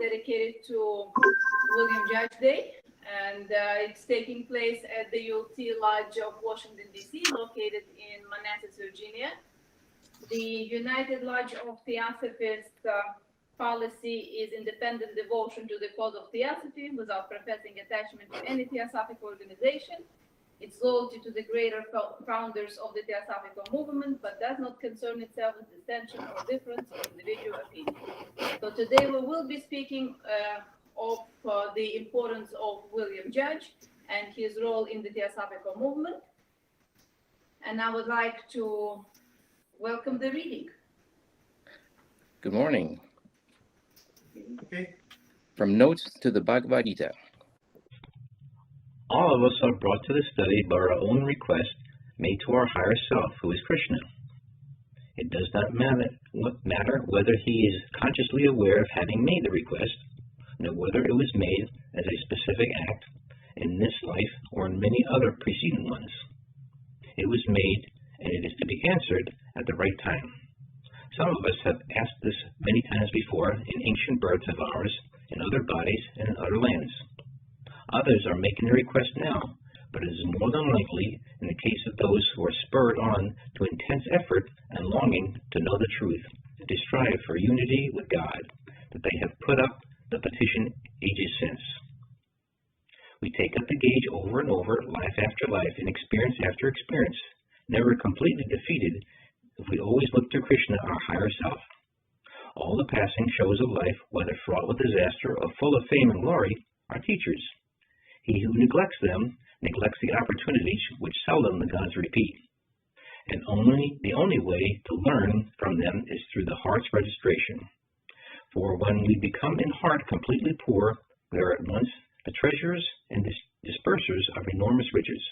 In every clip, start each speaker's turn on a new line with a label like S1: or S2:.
S1: dedicated to William Judge Day, and it's taking place at the United Lodge of Washington, D.C., located in Manassas, Virginia. The United Lodge of Theosophists policy is independent devotion to the cause of Theosophy without professing attachment to any Theosophical organization. It's loyalty to the greater founders of the Theosophical movement, but does not concern itself with dissension or difference of individual opinion. So today we will be speaking of the importance of William Judge and his role in the Theosophical movement. And I would like to welcome the reading.
S2: Good morning.
S3: Okay.
S2: From Notes to the Bhagavad Gita.
S3: All of us are brought to the study by our own request made to our higher self, who is Krishna. It does not matter whether he is consciously aware of having made the request, nor whether it was made as a specific act in this life or in many other preceding ones. It was made, and it is to be answered at the right time. Some of us have asked this many times before in ancient births of ours, in other bodies, and in other lands. Others are making the request now, but it is more than likely, in the case of those who are spurred on to intense effort and longing to know the truth, to strive for unity with God, that they have put up the petition ages since. We take up the gauge over and over, life after life, and experience after experience, never completely defeated if we always look to Krishna, our higher self. All the passing shows of life, whether fraught with disaster or full of fame and glory, are teachers. He who neglects them neglects the opportunities which seldom the gods repeat. And the only way to learn from them is through the heart's registration. For when we become in heart completely poor, we are at once the treasurers and dispersers of enormous riches.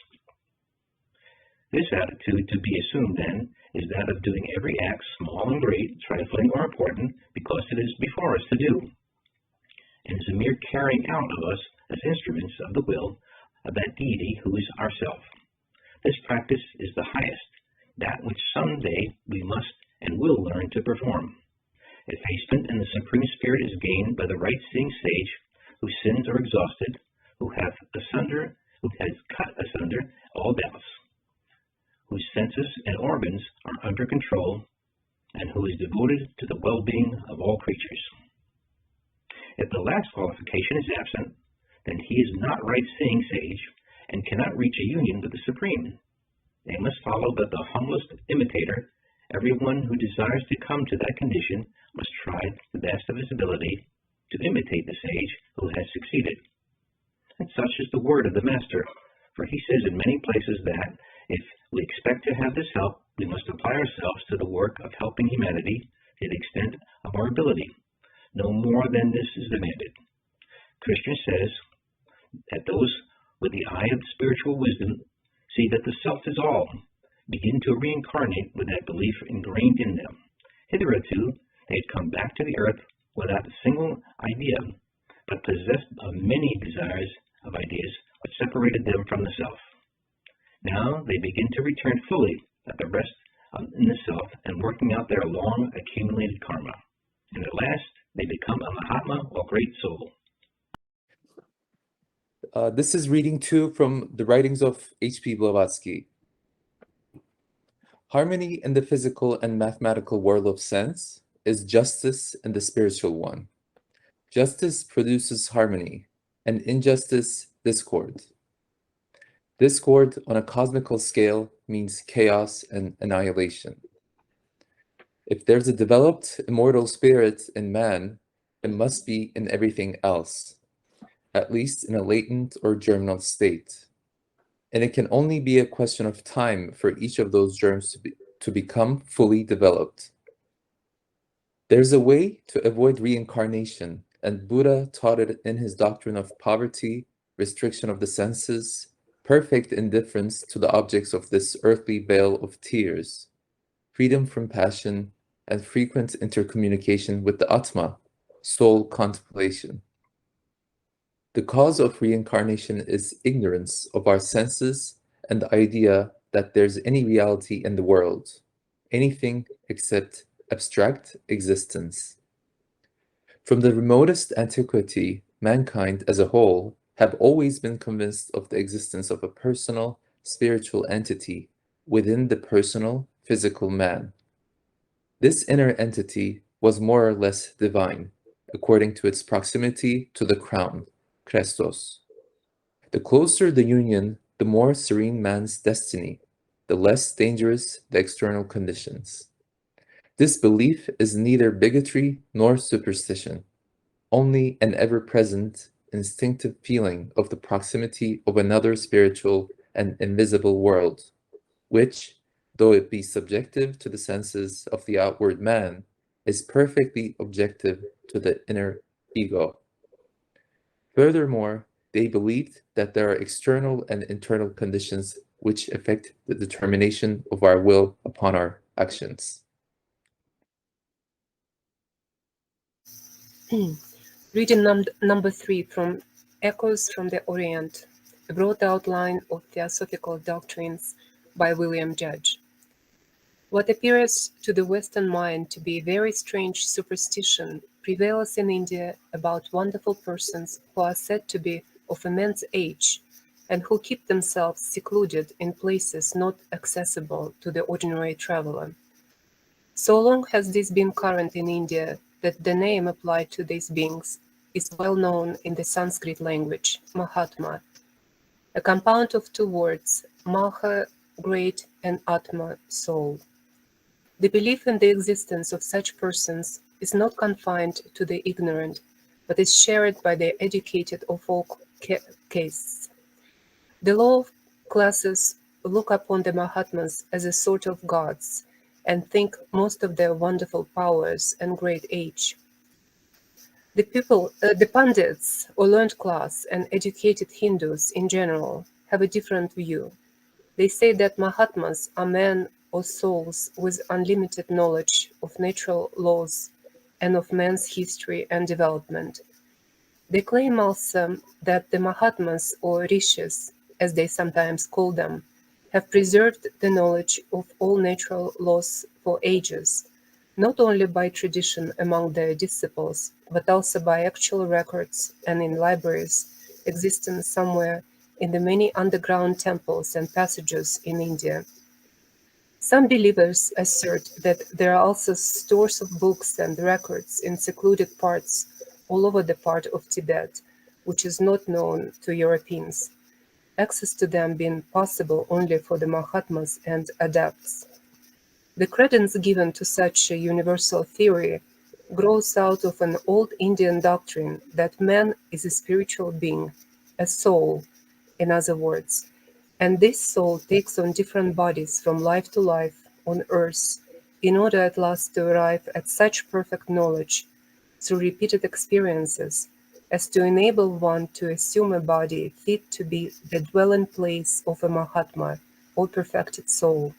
S3: This attitude to be assumed, then, is that of doing every act, small and great, trifling or important, because it is before us to do, and is a mere carrying out of us as instruments of the will of that deity who is ourself. This practice is the highest, that which someday we must and will learn to perform. Effacement in the Supreme Spirit is gained by the right-seeing sage, whose sins are exhausted, who has cut asunder all doubts, whose senses and organs are under control, and who is devoted to the well-being of all creatures. If the last qualification is absent, then he is not right-seeing sage, and cannot reach a union with the Supreme. They must follow but the humblest imitator. Everyone who desires to come to that condition must try to the best of his ability to imitate the sage who has succeeded. And such is the word of the Master, for he says in many places that if we expect to have this help, we must apply ourselves to the work of helping humanity to the extent of our ability. No more than this is demanded. Krishna says that those with the eye of spiritual wisdom see that the self is all, begin to reincarnate with that belief ingrained in them. Hitherto, they had come back to the earth without a single idea, but possessed of many desires of ideas which separated them from the self. Now they begin to return fully at the rest in the self and working out their long accumulated karma. And at last, they become a Mahatma or great soul.
S4: This is reading 2 from the writings of H.P. Blavatsky. Harmony in the physical and mathematical world of sense is justice in the spiritual one. Justice produces harmony, and injustice, discord. Discord on a cosmical scale means chaos and annihilation. If there's a developed immortal spirit in man, it must be in everything else, at least in a latent or germinal state. And it can only be a question of time for each of those germs to become fully developed. There's a way to avoid reincarnation, and Buddha taught it in his doctrine of poverty, restriction of the senses, perfect indifference to the objects of this earthly vale of tears, freedom from passion, and frequent intercommunication with the Atma, soul contemplation. The cause of reincarnation is ignorance of our senses and the idea that there's any reality in the world, anything except abstract existence. From the remotest antiquity, mankind as a whole have always been convinced of the existence of a personal, spiritual entity within the personal, physical man. This inner entity was more or less divine, according to its proximity to the crown, Christos. The closer the union, the more serene man's destiny, the less dangerous the external conditions. This belief is neither bigotry nor superstition, only an ever-present, instinctive feeling of the proximity of another spiritual and invisible world, which, though it be subjective to the senses of the outward man, is perfectly objective to the inner ego. Furthermore, they believed that there are external and internal conditions which affect the determination of our will upon our actions.
S5: Reading number 3 from Echoes from the Orient, a broad outline of Theosophical doctrines by William Judge. What appears to the Western mind to be a very strange superstition prevails in India about wonderful persons who are said to be of immense age and who keep themselves secluded in places not accessible to the ordinary traveler. So long has this been current in India that the name applied to these beings is well known in the Sanskrit language, Mahatma, a compound of two words, Maha, great, and Atma, soul. The belief in the existence of such persons is not confined to the ignorant, but is shared by the educated of all castes. The lower classes look upon the Mahatmas as a sort of gods and think most of their wonderful powers and great age. The Pandits, or learned class, and educated Hindus in general have a different view. They say that Mahatmas are men or souls with unlimited knowledge of natural laws and of man's history and development. They claim also that the Mahatmas, or rishis, as they sometimes call them, have preserved the knowledge of all natural laws for ages, not only by tradition among their disciples, but also by actual records and in libraries existing somewhere in the many underground temples and passages in India. Some believers assert that there are also stores of books and records in secluded parts all over the part of Tibet, which is not known to Europeans, access to them being possible only for the Mahatmas and adepts. The credence given to such a universal theory grows out of an old Indian doctrine that man is a spiritual being, a soul, in other words, and this soul takes on different bodies from life to life on earth in order at last to arrive at such perfect knowledge through repeated experiences as to enable one to assume a body fit to be the dwelling place of a Mahatma or perfected soul.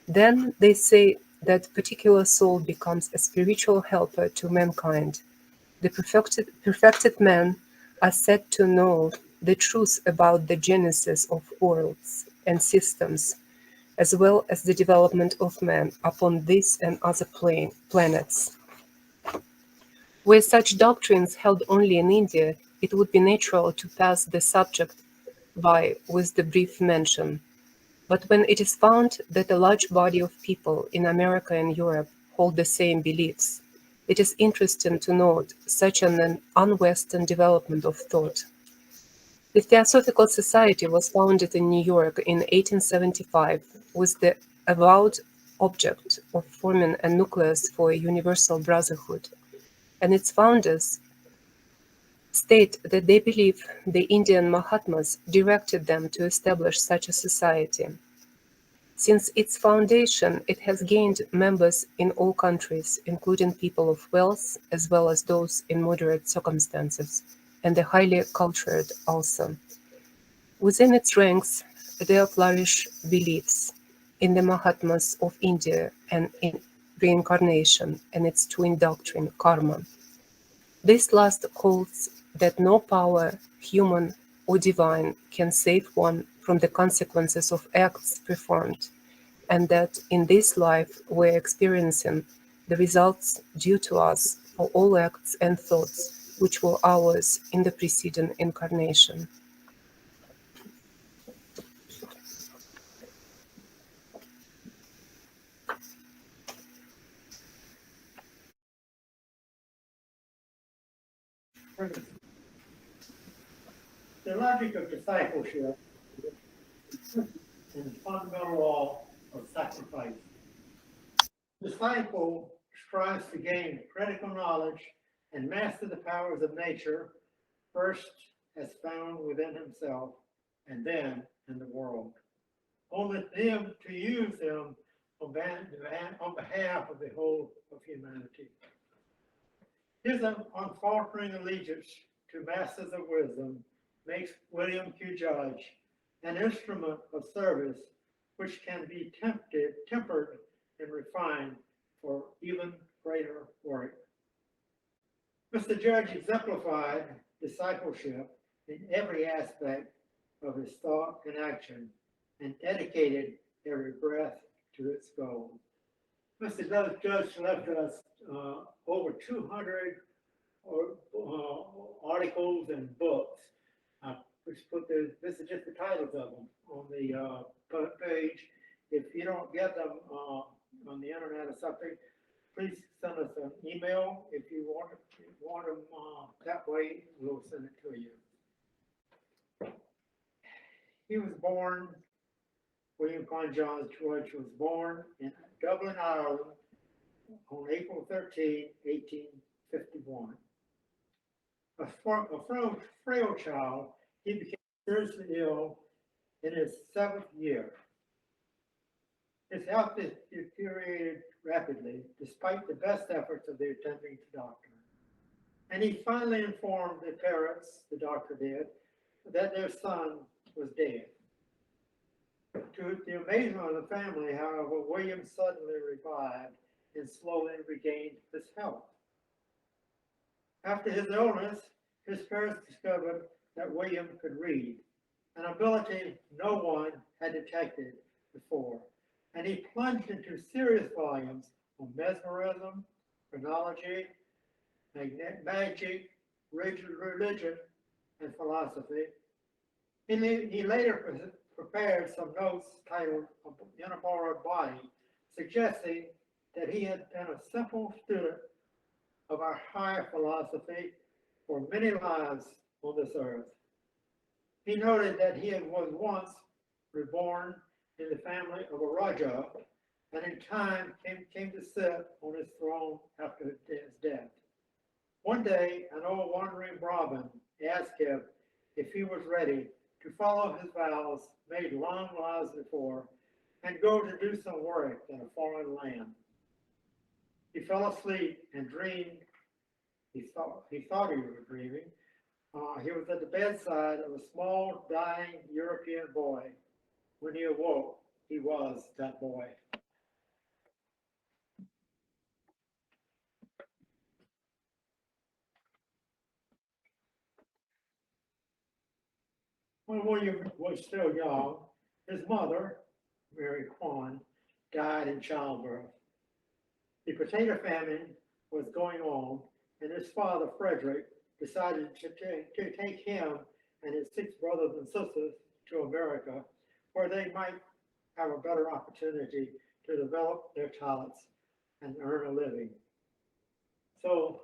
S5: Then they say that particular soul becomes a spiritual helper to mankind. The perfected men are said to know the truth about the genesis of worlds and systems, as well as the development of man upon this and other planets. Were such doctrines held only in India, it would be natural to pass the subject by with the brief mention. But when it is found that a large body of people in America and Europe hold the same beliefs, it is interesting to note such an un-Western development of thought. The Theosophical Society was founded in New York in 1875 with the avowed object of forming a nucleus for a universal brotherhood, and its founders state that they believe the Indian Mahatmas directed them to establish such a society. Since its foundation, it has gained members in all countries, including people of wealth, as well as those in moderate circumstances, and the highly cultured also. Within its ranks, there flourish beliefs in the Mahatmas of India and in reincarnation and its twin doctrine, karma. This last holds that no power, human or divine, can save one from the consequences of acts performed, and that in this life we're experiencing the results due to us for all acts and thoughts which were ours in the preceding incarnation.
S6: The logic of discipleship is the fundamental law of sacrifice. The disciple strives to gain critical knowledge and master the powers of nature, first as found within himself and then in the world. Only them to use them on behalf of the whole of humanity. His unfaltering allegiance to masters of wisdom makes William Q. Judge an instrument of service which can be tempered and refined for even greater work. Mr. Judge exemplified discipleship in every aspect of his thought and action and dedicated every breath to its goal. Mr. Judge left us over 200 articles and books, which put this is just the titles of them on the page. If you don't get them on the internet or something, please send us an email. If you want them that way, we'll send it to you. He was born, William Quan John George was born in Dublin, Ireland on April 13, 1851. A frail child, he became seriously ill in his 7th year. His health deteriorated rapidly, despite the best efforts of the attending doctor. And he finally informed the parents, the doctor did, that their son was dead. To the amazement of the family, however, William suddenly revived and slowly regained his health. After his illness, his parents discovered that William could read, an ability no one had detected before, and he plunged into serious volumes on mesmerism, chronology, magic, religion, and philosophy. He later prepared some notes titled In a Borrowed Body, suggesting that he had been a simple student of our higher philosophy for many lives on this earth. He noted that he was once reborn in the family of a Raja, and in time came to sit on his throne after his death. One day, an old wandering Brahmin asked him if he was ready to follow his vows made long lives before and go to do some work in a foreign land. He fell asleep and dreamed. He thought he was dreaming. He was at the bedside of a small, dying European boy. When he awoke, he was that boy. When William was still young, his mother, Mary Quan, died in childbirth. The potato famine was going on, and his father, Frederick, decided to take him and his 6 brothers and sisters to America, where they might have a better opportunity to develop their talents and earn a living. So,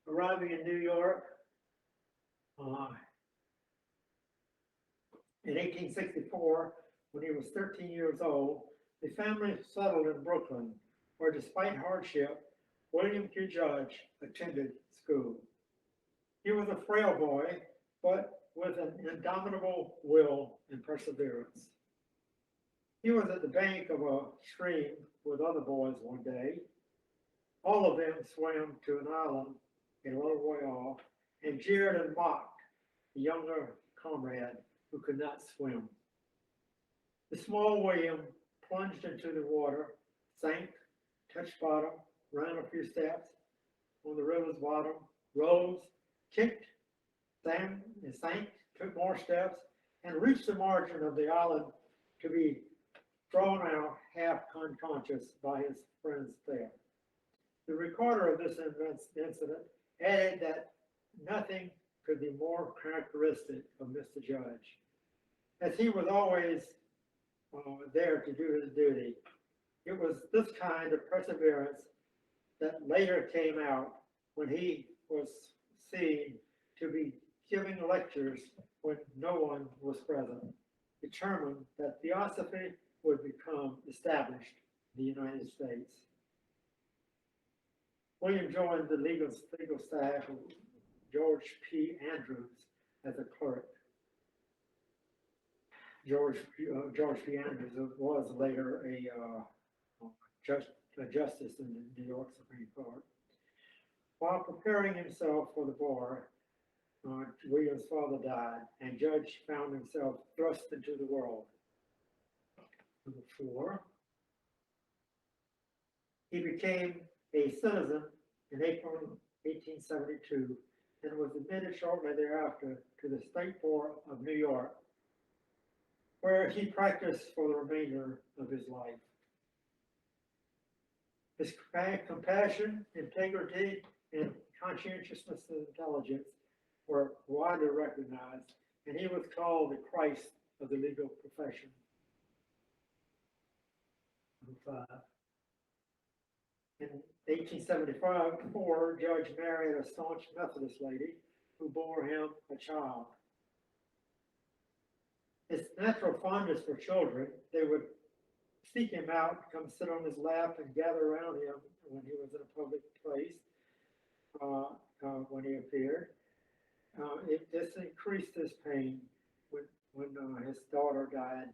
S6: arriving in New York in 1864, when he was 13 years old, the family settled in Brooklyn, where despite hardship, William Q. Judge attended school. He was a frail boy, but with an indomitable will and perseverance. He was at the bank of a stream with other boys one day. All of them swam to an island a little way off and jeered and mocked the younger comrade who could not swim. The small William plunged into the water, sank, touched bottom, ran a few steps on the river's bottom, rose, kicked, sank, took more steps, and reached the margin of the island to be thrown out half unconscious by his friends there. The recorder of this incident added that nothing could be more characteristic of Mr. Judge, as he was always there to do his duty. It was this kind of perseverance that later came out when he was seen to be giving lectures when no one was present, determined that Theosophy would become established in the United States. William joined the legal staff of George P. Andrews as a clerk. George P. Andrews was later a justice in the New York Supreme Court. While preparing himself for the bar, William's father died, and Judge found himself thrust into the world. Number 4, he became a citizen in April 1872 and was admitted shortly thereafter to the State Bar of New York, where he practiced for the remainder of his life. His compassion, integrity, and conscientiousness and intelligence were widely recognized, and he was called the Christ of the legal profession. Number 5. In 1875, Judge married a staunch Methodist lady who bore him a child. His natural fondness for children, they would seek him out, come sit on his lap and gather around him when he was in a public place, when he appeared. It just increased his pain when his daughter died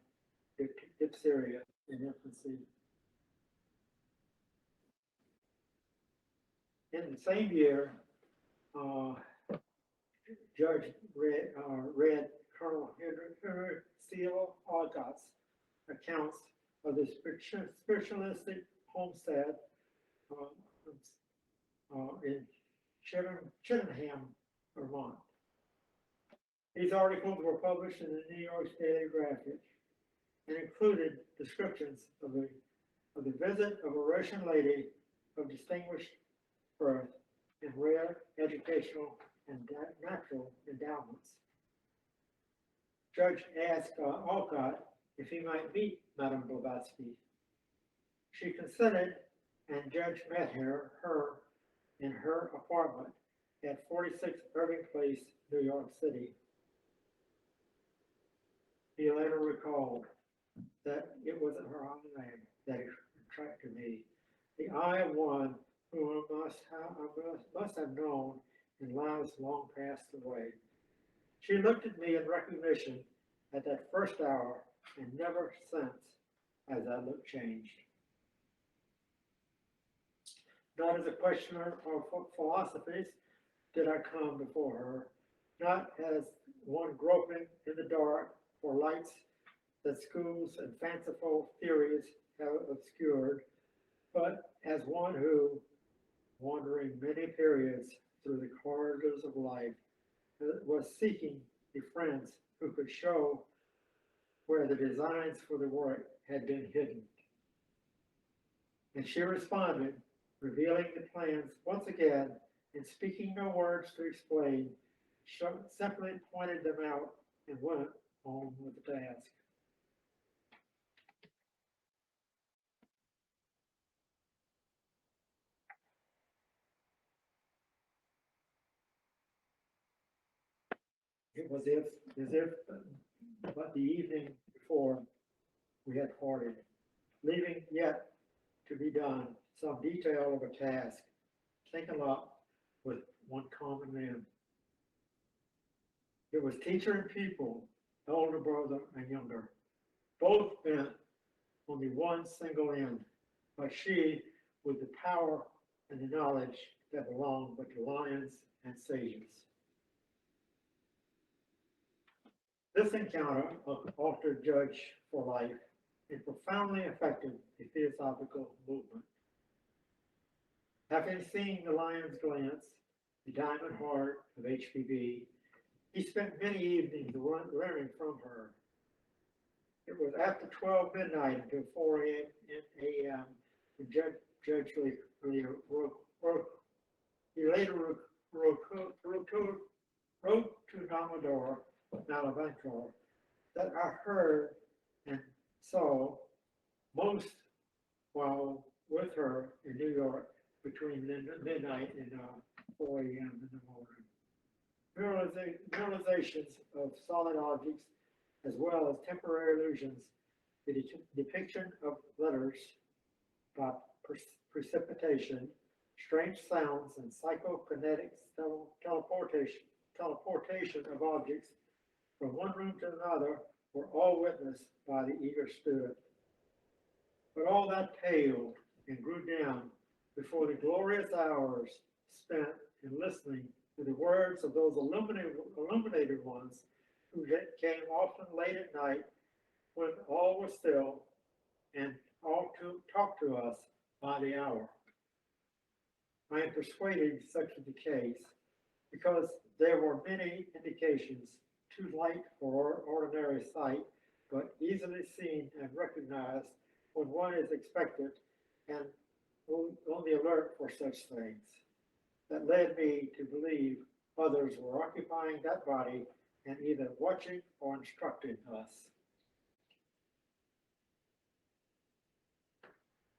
S6: of diphtheria in infancy. In the same year, Judge read Colonel Henry Steele Alcott's accounts of the spiritualistic homestead in Chittenham, Vermont. These articles were published in the New York Daily Graphic and included descriptions of the visit of a Russian lady of distinguished birth and rare educational and natural endowments. Judge asked Alcott if he might meet Madame Blavatsky. She consented, and Judge met her in her apartment at 46 Irving Place, New York City. He later recalled that it wasn't her eye that attracted me, the eye of one whom I must have known in lives long passed away. She looked at me in recognition at that first hour and never since has that look changed. Not as a questioner of philosophies did I come before her, not as one groping in the dark for lights that schools and fanciful theories have obscured, but as one who, wandering many periods through the corridors of life, was seeking the friends who could show where the designs for the work had been hidden. And she responded, revealing the plans once again, and speaking no words to explain, simply pointed them out and went on with the task. It was as if but the evening before we had parted, leaving yet to be done some detail of a task taken up with one common man. It was teacher and pupil, elder brother and younger, both bent on the one single end, but she with the power and the knowledge that belonged but to lions and sages. This encounter altered Judge for life and profoundly affected the Theosophical movement. Having seen the lion's glance, the diamond heart of HPB, he spent many evenings learning from her. It was after 12 midnight until 4 a.m. when Judge he later wrote to Damodaran Malavantar that I heard and saw most while with her in New York between midnight and 4 a.m. in the morning. Realizations of solid objects as well as temporary illusions, the depiction of letters by precipitation, strange sounds, and psychokinetic teleportation of objects from one room to another were all witnessed by the eager student. But all that paled and grew down before the glorious hours spent in listening to the words of those illuminated ones who came often late at night when all was still and all to talk to us by the hour. I am persuaded such is the case because there were many indications too light for ordinary sight, but easily seen and recognized when one is expected and on the alert for such things, that led me to believe others were occupying that body and either watching or instructing us.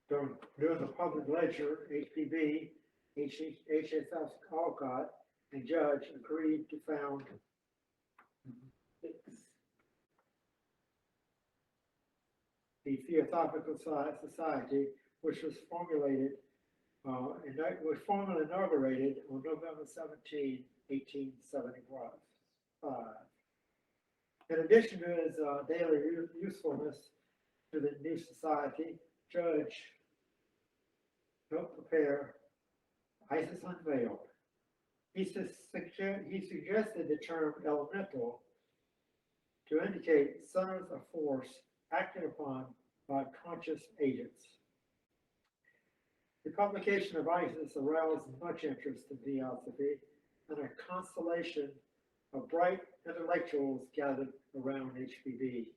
S6: During the public lecture, HPB, HSF Alcott, and Judge agreed to found the Theosophical Society, which was formally inaugurated on November 17, 1875. In addition to his daily usefulness to the new society, Judge helped prepare Isis Unveiled. He suggested the term elemental to indicate centers of force acted upon by conscious agents. The publication of Isis aroused much interest in Theosophy, and a constellation of bright intellectuals gathered around HPB.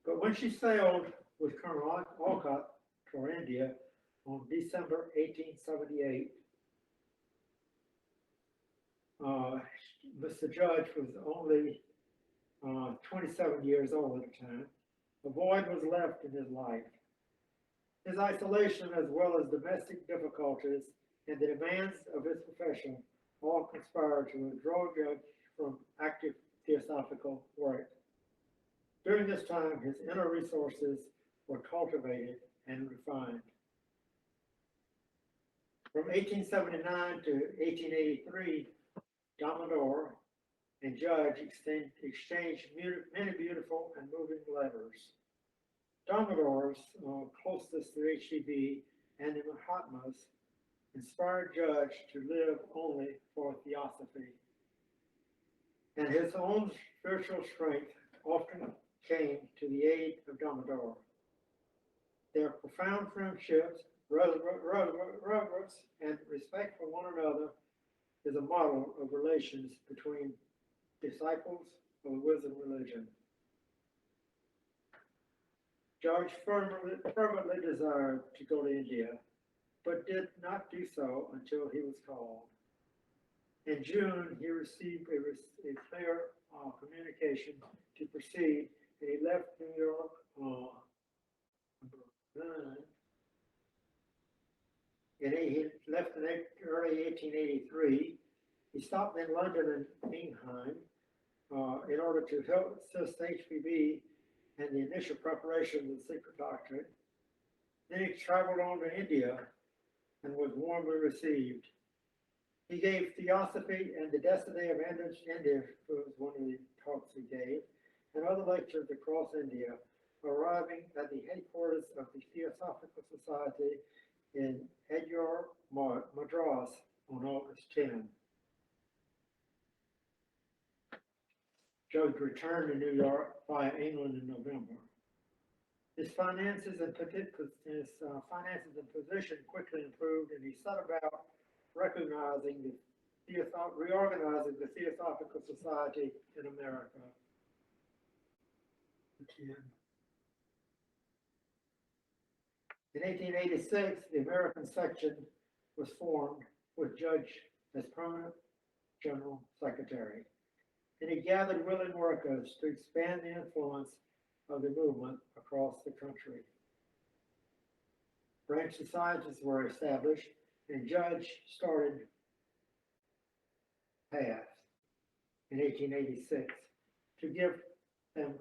S6: But when she sailed with Colonel Alcott for India on December 1878, Mr. Judge was only 27 years old at the time. A void was left in his life. His isolation, as well as domestic difficulties and the demands of his profession, all conspired to withdraw Judge from active theosophical work. During this time, his inner resources were cultivated and refined. From 1879 to 1883, Damodaran and Judge exchanged many beautiful and moving letters. Damodaran's closeness to HPB and the Mahatmas inspired Judge to live only for Theosophy. And his own spiritual strength often came to the aid of Damodaran. Their profound friendships, reverence, and respect for one another is a model of relations between disciples of the wisdom religion. Judge fervently desired to go to India, but did not do so until he was called. In June, he received a clear communication to proceed, and he left New York he left in early 1883. He stopped in London and Ingham in order to help assist HPB and the initial preparation of the secret doctrine. Then he traveled on to India and was warmly received. He gave Theosophy and the Destiny of India, was one of the talks he gave, and other lectures across India, arriving at the headquarters of the Theosophical Society in Edinburgh, Madras on August 10. Judge returned to New York via England in November. His finances and position quickly improved, and he set about reorganizing the Theosophical Society in America. In 1886, the American section was formed with Judge as permanent general secretary. And he gathered willing workers to expand the influence of the movement across the country. Branch societies were established, and Judge started PATH in 1886 to give the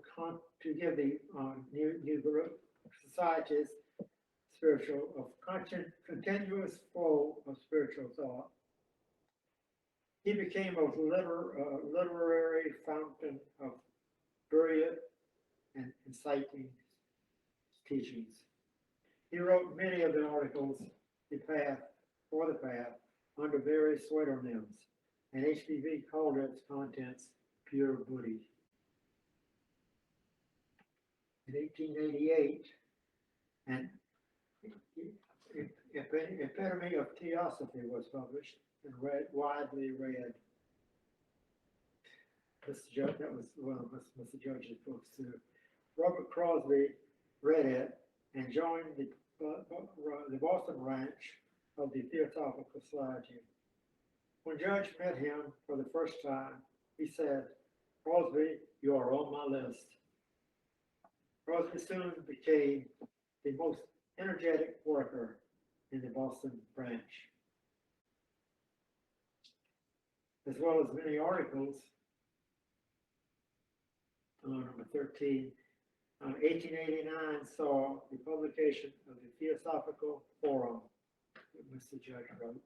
S6: new group societies continuous flow of spiritual thought. He became a literary fountain of brilliant and inciting teachings. He wrote many of the articles for the Path under various pseudonyms, and HPV called its contents pure Buddhi. In 1888, an Epitome of Theosophy was published and widely read. That was one of Mr. Judge's books too. Robert Crosbie read it and joined the Boston branch of the Theosophical Society. When Judge met him for the first time, he said, "Crosbie, you are on my list." Crosbie soon became the most energetic worker in the Boston branch, as well as many articles. Number 13, 1889 saw the publication of the Theosophical Forum that Mr. Judge wrote,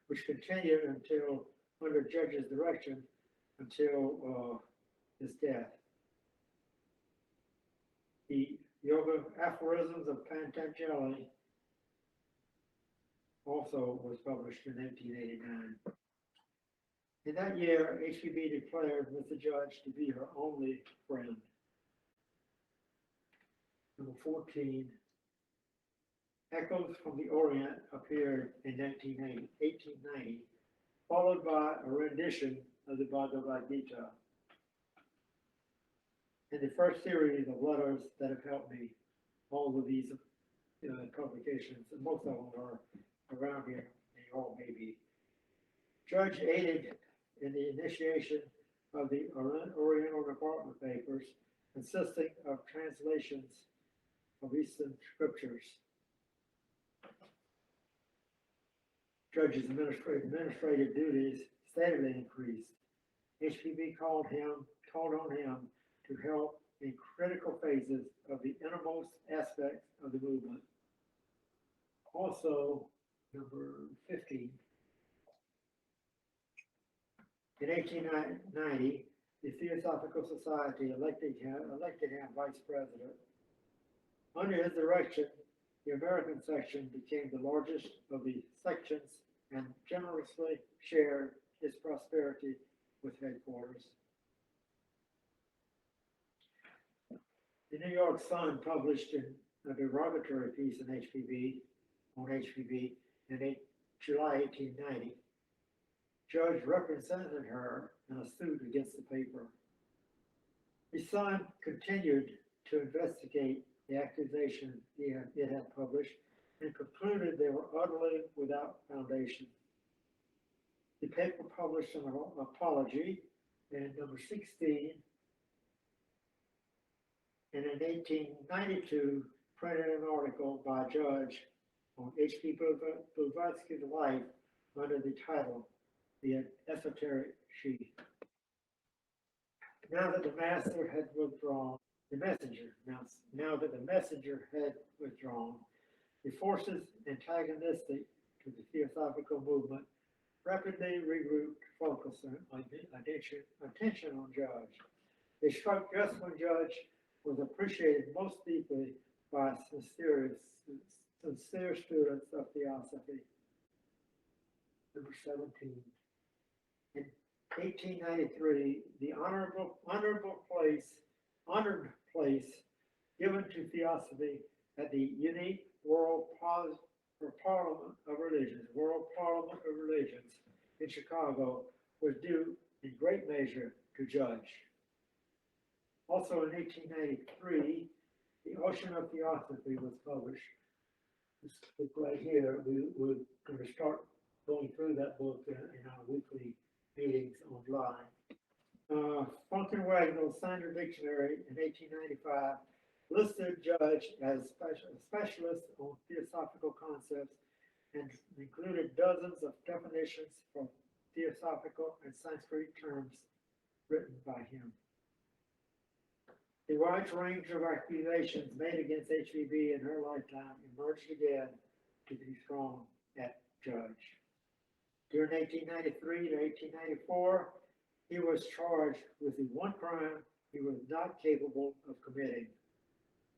S6: which continued until, under Judge's direction, until his death. The Yoga Aphorisms of Patanjali also was published in 1889. In that year, HPB declared Mr. Judge to be her only friend. Number 14, Echoes from the Orient appeared in 1890, followed by a rendition of the Bhagavad Gita. And the first series of letters that have helped me, all of these publications, and most of them are around here, they all may be. Judge aided in the initiation of the Oriental Department papers, consisting of translations of Eastern scriptures. Judge's administrative duties steadily increased. HPB called on him to help in critical phases of the innermost aspects of the movement. Also, number 15, in 1890, the Theosophical Society elected him vice president. Under his direction, the American section became the largest of the sections and generously shared its prosperity with headquarters. The New York Sun published a derogatory piece on HPB in July 1890. Judge represented her in a suit against the paper. The Sun continued to investigate the accusations it had published and concluded they were utterly without foundation. The paper published an apology in number 16, and in 1892 printed an article by Judge on H.P. Blavatsky's life under the title, The Esoteric Sheath. Now that the messenger had withdrawn, the forces antagonistic to the Theosophical movement rapidly regrouped focus and attention on Judge. They struck just when Judge was appreciated most deeply by sincere students of Theosophy. Number 17. In 1893, the honored place given to Theosophy at the unique World Parliament of Religions in Chicago was due in great measure to Judge. Also in 1893, The Ocean of Theosophy was published, this book right here, we're going to start going through that book in our weekly meetings online. Funkin Wagnall's Standard Dictionary in 1895 listed Judge as a specialist on theosophical concepts and included dozens of definitions for theosophical and Sanskrit terms written by him. The wide range of accusations made against HVB in her lifetime emerged again to be thrown at Judge. During 1893 to 1894, he was charged with the one crime he was not capable of committing: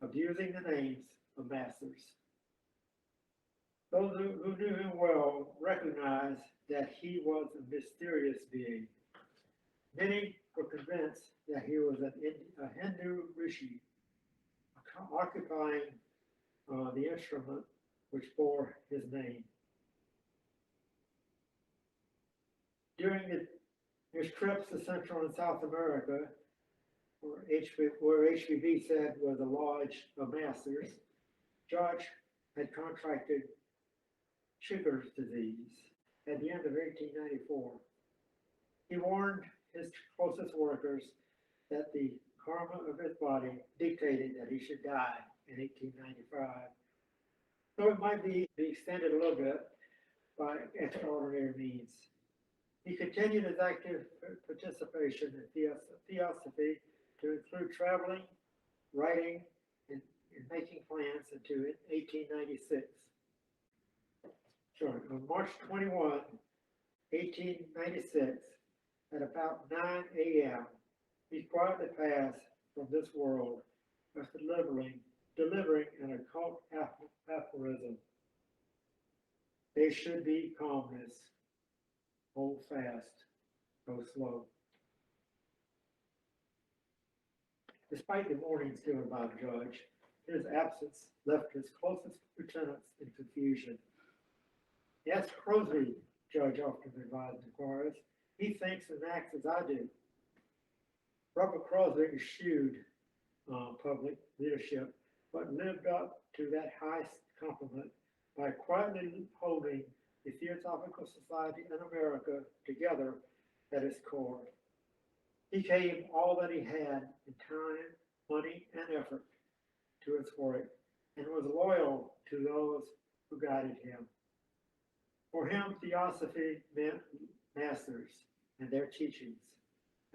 S6: abusing the names of masters. Those who knew him well recognized that he was a mysterious being. Many were convinced that he was a Hindu rishi, occupying the instrument which bore his name. During his trips to Central and South America, where HVB said was a lodge of masters, Judge had contracted Chigurh's disease at the end of 1894. He warned his closest workers that the karma of his body dictated that he should die in 1895. So it might be extended a little bit by extraordinary means. He continued his active participation in Theosophy to include traveling, writing, and making plans until 1896. Sure, on March 21, 1896, at about 9 a.m., he quietly passed from this world after delivering an occult aphorism. There should be calmness. Hold fast. Go slow. Despite the warnings given by the judge, his absence left his closest lieutenants in confusion. Yes, Crosbie, Judge often advised inquirers. He thinks and acts as I do. Robert Crosbie eschewed public leadership, but lived up to that high compliment by quietly holding the Theosophical Society in America together at its core. He gave all that he had in time, money, and effort to its work, and was loyal to those who guided him. For him, Theosophy meant masters and their teachings,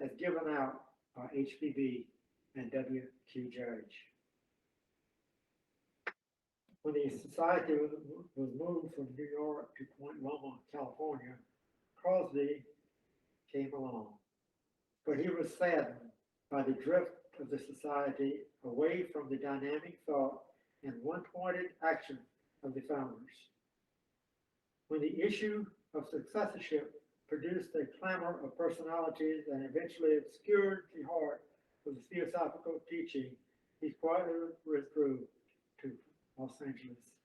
S6: as given out by HVB and W.Q. Judge. When the society was moved from New York to Point Loma, California, Crosbie came along. But he was saddened by the drift of the society away from the dynamic thought and one-pointed action of the founders. When the issue of successorship produced a clamor of personalities and eventually obscured the heart of the theosophical teaching, he quietly withdrew to Los Angeles.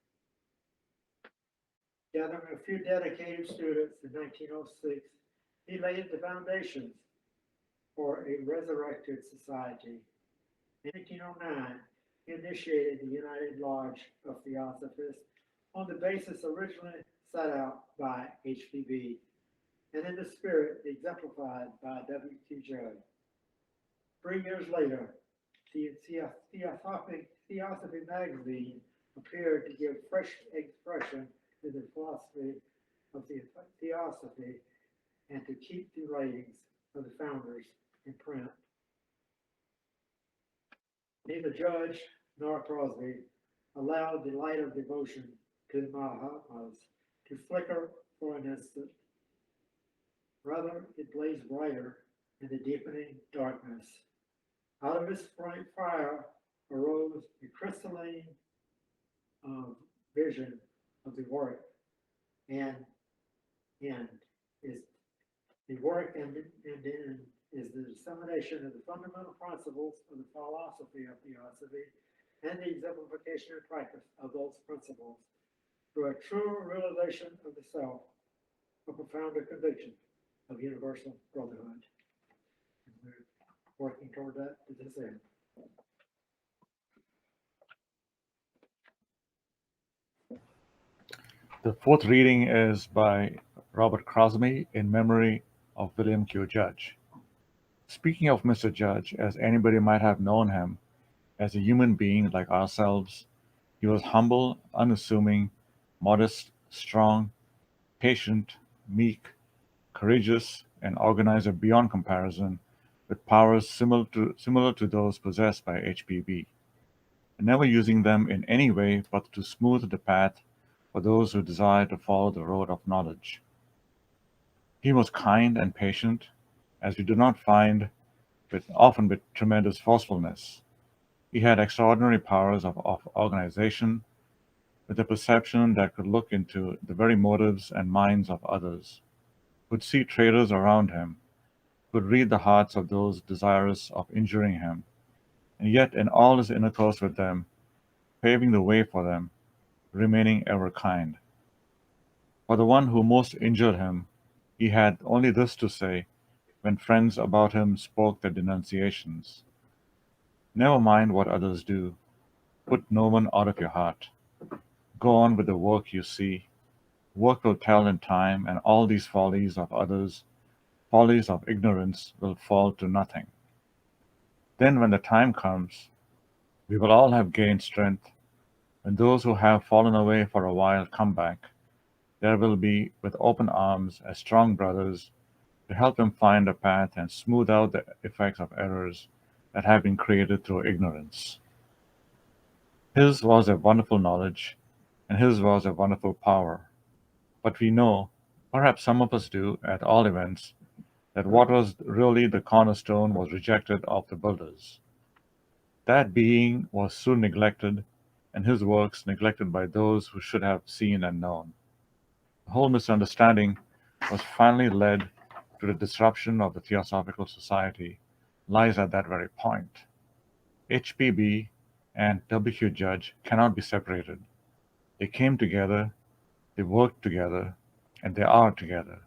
S6: Gathering a few dedicated students in 1906, he laid the foundations for a resurrected society. In 1909, he initiated the United Lodge of Theosophists on the basis originally set out by HVB, and in the spirit exemplified by W.Q. Judge. 3 years later, the Theosophy magazine appeared to give fresh expression to the philosophy of the Theosophy and to keep the writings of the founders in print. Neither Judge nor Crosbie allowed the light of devotion to the Mahatmas to flicker for an instant. Rather, it blazed brighter in the deepening darkness. Out of its bright fire arose a crystalline vision of the work, and is the work and is the dissemination of the fundamental principles of the philosophy of Theosophy and the exemplification and practice of those principles through a true realization of the self, a profounder conviction of universal brotherhood. And we're working toward that to this end.
S7: The fourth reading is by Robert Crosbie in memory of William Q. Judge. Speaking of Mr. Judge, as anybody might have known him, as a human being like ourselves, he was humble, unassuming, modest, strong, patient, meek, courageous, an organizer beyond comparison, with powers similar to those possessed by HPB, never using them in any way but to smooth the path for those who desire to follow the road of knowledge. He was kind and patient, as we do not find, often with tremendous forcefulness. He had extraordinary powers of organization, with a perception that could look into the very motives and minds of others, could see traitors around him, could read the hearts of those desirous of injuring him, and yet in all his intercourse with them, paving the way for them, remaining ever kind. For the one who most injured him, he had only this to say when friends about him spoke their denunciations: "Never mind what others do. Put no one out of your heart. Go on with the work you see. Work will tell in time, and all these follies of others, follies of ignorance, will fall to nothing. Then when the time comes, we will all have gained strength. When those who have fallen away for a while come back, there will be with open arms as strong brothers to help them find a path and smooth out the effects of errors that have been created through ignorance." His was a wonderful knowledge, and his was a wonderful power. But we know, perhaps some of us do, at all events, that what was really the cornerstone was rejected of the builders. That being was soon neglected, and his works neglected by those who should have seen and known. The whole misunderstanding was finally led to the disruption of the Theosophical Society, lies at that very point. HPB and W. Judge cannot be separated. They came together, they worked together, and they are together.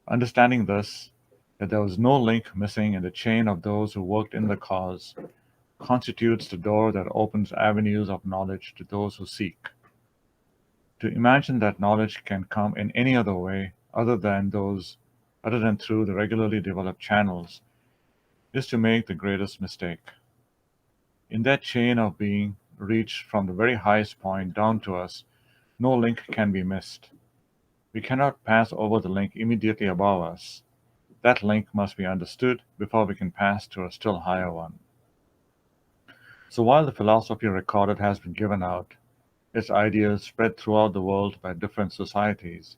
S7: Understanding thus, that there was no link missing in the chain of those who worked in the cause, constitutes the door that opens avenues of knowledge to those who seek. To imagine that knowledge can come in any other way other than through the regularly developed channels, is to make the greatest mistake. In that chain of being reached from the very highest point down to us, no link can be missed. We cannot pass over the link immediately above us. That link must be understood before we can pass to a still higher one. So while the philosophy recorded has been given out, its ideas spread throughout the world by different societies,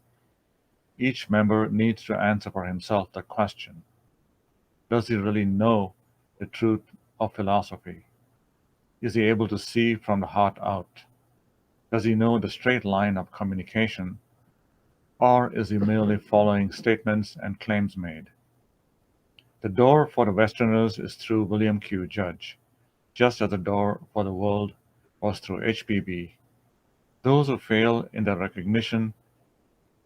S7: each member needs to answer for himself the question: does he really know the truth of philosophy? Is he able to see from the heart out? Does he know the straight line of communication, or is he merely following statements and claims made? The door for the Westerners is through William Q. Judge, just as the door for the world was through HPB. Those who fail in their recognition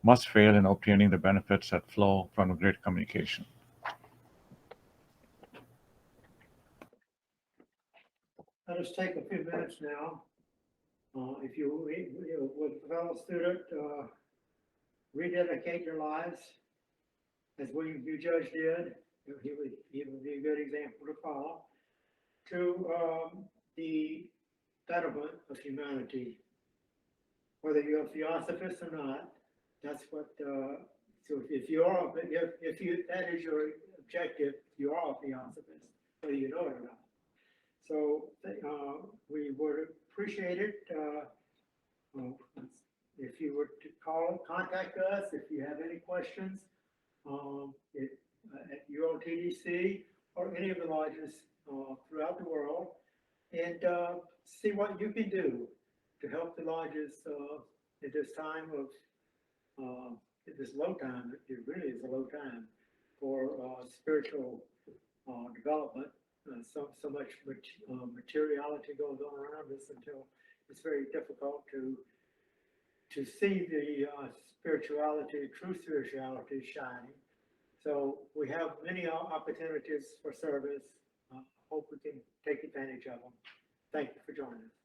S7: must fail in obtaining the benefits that flow from a great communication.
S6: Let us take a few minutes now. If you with a fellow student, rededicate your lives as William Q. Judge did. He would be a good example to follow, to the betterment of humanity. Whether you're a Theosophist or not, that's what. So if you are, if you that is your objective, you are a Theosophist, whether you know it or not. So we would appreciate it if you were to contact us if you have any questions at ULTDC or any of the lodges throughout the world, and see what you can do to help the lodges at this time of at this low time. It really is a low time for spiritual development. So much materiality goes on around us until it's very difficult to see the spirituality, true spirituality shining. So we have many opportunities for service. Hope we can take advantage of them. Thank you for joining us.